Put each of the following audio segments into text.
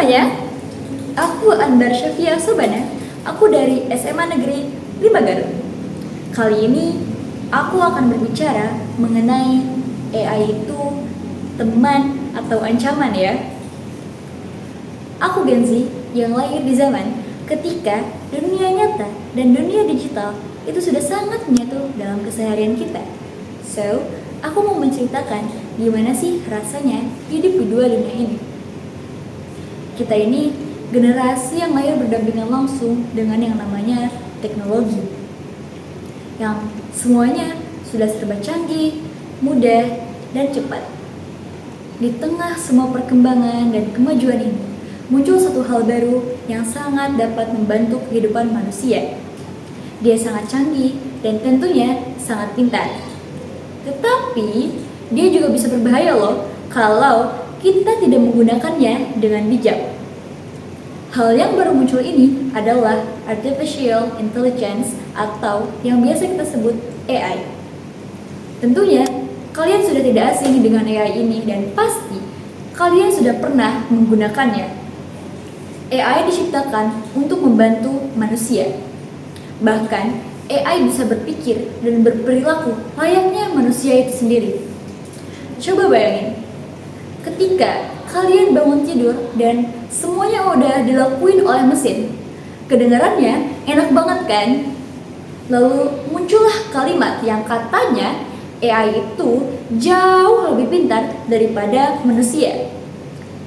semuanya, aku Anbar Syafia Sobana, aku dari SMA Negeri 5 Garut. Kali ini aku akan berbicara mengenai AI itu teman atau ancaman ya. Aku Gen Z yang lahir di zaman ketika dunia nyata dan dunia digital itu sudah sangat menyatu dalam keseharian kita. So, aku mau menceritakan gimana sih rasanya hidup di dua dunia ini. Kita ini generasi yang lahir berdampingan langsung dengan yang namanya teknologi, yang semuanya sudah serba canggih, mudah, dan cepat. Di tengah semua perkembangan dan kemajuan ini, muncul satu hal baru yang sangat dapat membantu kehidupan manusia. Dia sangat canggih dan tentunya sangat pintar. Tetapi, dia juga bisa berbahaya loh kalau kita tidak menggunakannya dengan bijak. Hal yang baru muncul ini adalah Artificial Intelligence atau yang biasa kita sebut AI. Tentunya, kalian sudah tidak asing dengan AI ini dan pasti kalian sudah pernah menggunakannya. AI diciptakan untuk membantu manusia. Bahkan, AI bisa berpikir dan berperilaku layaknya manusia itu sendiri. Coba bayangin, ketika kalian bangun tidur dan semuanya udah dilakuin oleh mesin, kedengarannya enak banget kan? Lalu muncullah kalimat yang katanya AI itu jauh lebih pintar daripada manusia.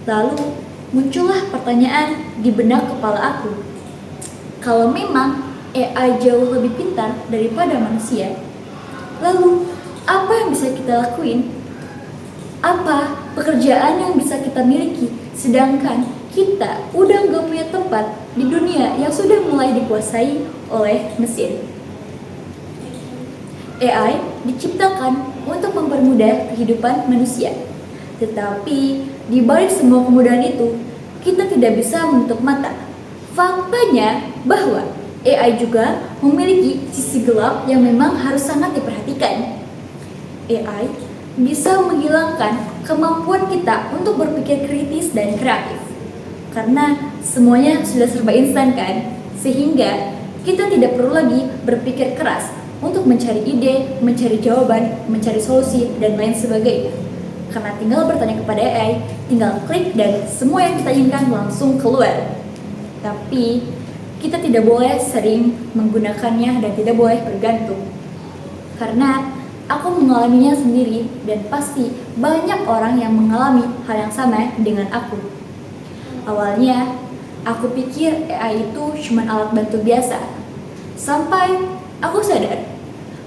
Lalu muncullah pertanyaan di benak kepala aku. Kalau memang AI jauh lebih pintar daripada manusia, lalu apa yang bisa kita lakuin? Apa pekerjaan yang bisa kita miliki sedangkan kita udah gak punya tempat di dunia yang sudah mulai dikuasai oleh mesin? AI diciptakan untuk mempermudah kehidupan manusia. Tetapi di balik semua kemudahan itu, kita tidak bisa menutup mata faktanya bahwa AI juga memiliki sisi gelap yang memang harus sangat diperhatikan. AI bisa menghilangkan kemampuan kita untuk berpikir kritis dan kreatif. Karena semuanya sudah serba instan kan? Sehingga kita tidak perlu lagi berpikir keras untuk mencari ide, mencari jawaban, mencari solusi, dan lain sebagainya. Karena tinggal bertanya kepada AI, tinggal klik dan semua yang kita inginkan langsung keluar. Tapi kita tidak boleh sering menggunakannya dan tidak boleh bergantung. Karena aku mengalaminya sendiri dan pasti banyak orang yang mengalami hal yang sama dengan aku. Awalnya, aku pikir AI itu cuma alat bantu biasa. Sampai aku sadar,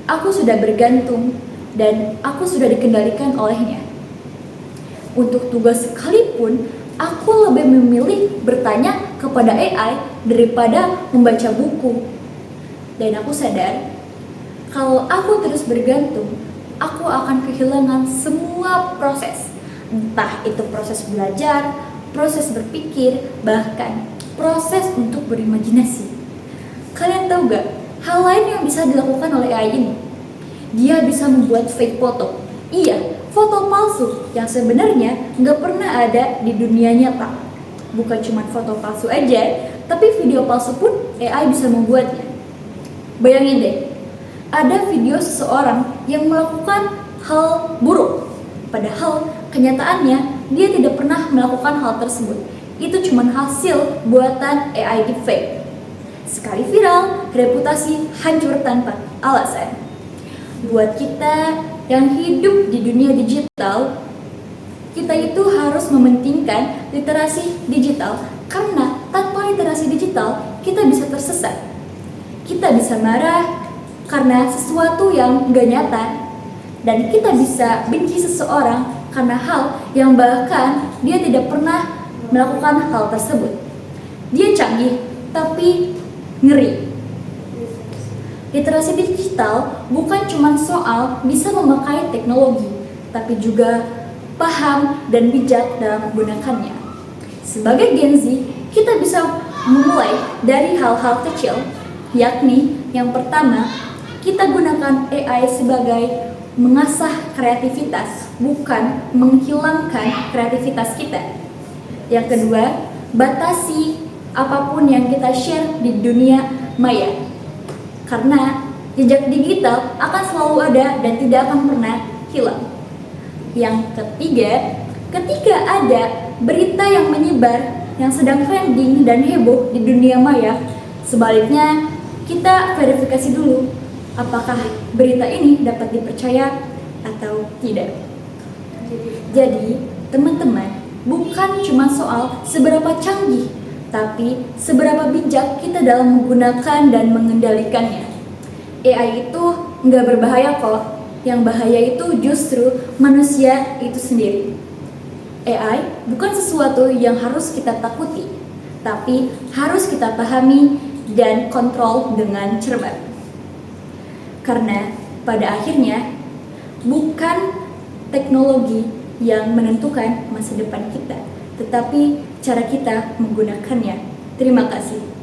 aku sudah bergantung dan aku sudah dikendalikan olehnya. Untuk tugas sekalipun, aku lebih memilih bertanya kepada AI daripada membaca buku. Dan aku sadar, kalau aku terus bergantung, aku akan kehilangan semua proses. Entah itu proses belajar, proses berpikir, bahkan proses untuk berimajinasi. Kalian tahu gak, hal lain yang bisa dilakukan oleh AI ini? Dia bisa membuat fake foto. Iya, foto palsu yang sebenarnya nggak pernah ada di dunia nyata. Bukan cuma foto palsu aja, tapi video palsu pun AI bisa membuatnya. Bayangin deh, ada video seseorang yang melakukan hal buruk, padahal kenyataannya dia tidak pernah melakukan hal tersebut. Itu cuma hasil buatan AI deepfake. Sekali viral, reputasi hancur tanpa alasan. Buat kita yang hidup di dunia digital, kita itu harus mementingkan literasi digital, karena tanpa literasi digital kita bisa tersesat. Kita bisa marah karena sesuatu yang gak nyata, dan kita bisa benci seseorang karena hal yang bahkan dia tidak pernah melakukan hal tersebut. Dia canggih tapi ngeri. Literasi digital bukan cuma soal bisa memakai teknologi, tapi juga paham dan bijak dalam menggunakannya. Sebagai Gen Z, kita bisa memulai dari hal-hal kecil, yakni yang pertama, kita gunakan AI sebagai mengasah kreativitas, bukan menghilangkan kreativitas kita. Yang kedua, batasi apapun yang kita share di dunia maya. Karena jejak digital akan selalu ada dan tidak akan pernah hilang. Yang ketiga, ketika ada berita yang menyebar yang sedang trending dan heboh di dunia maya, sebaliknya kita verifikasi dulu apakah berita ini dapat dipercaya atau tidak. Jadi, teman-teman, bukan cuma soal seberapa canggih, tapi seberapa bijak kita dalam menggunakan dan mengendalikannya. AI itu nggak berbahaya kok, yang bahaya itu justru manusia itu sendiri. AI bukan sesuatu yang harus kita takuti, tapi harus kita pahami dan kontrol dengan cermat. Karena pada akhirnya, bukan teknologi yang menentukan masa depan kita, tetapi cara kita menggunakannya. Terima kasih.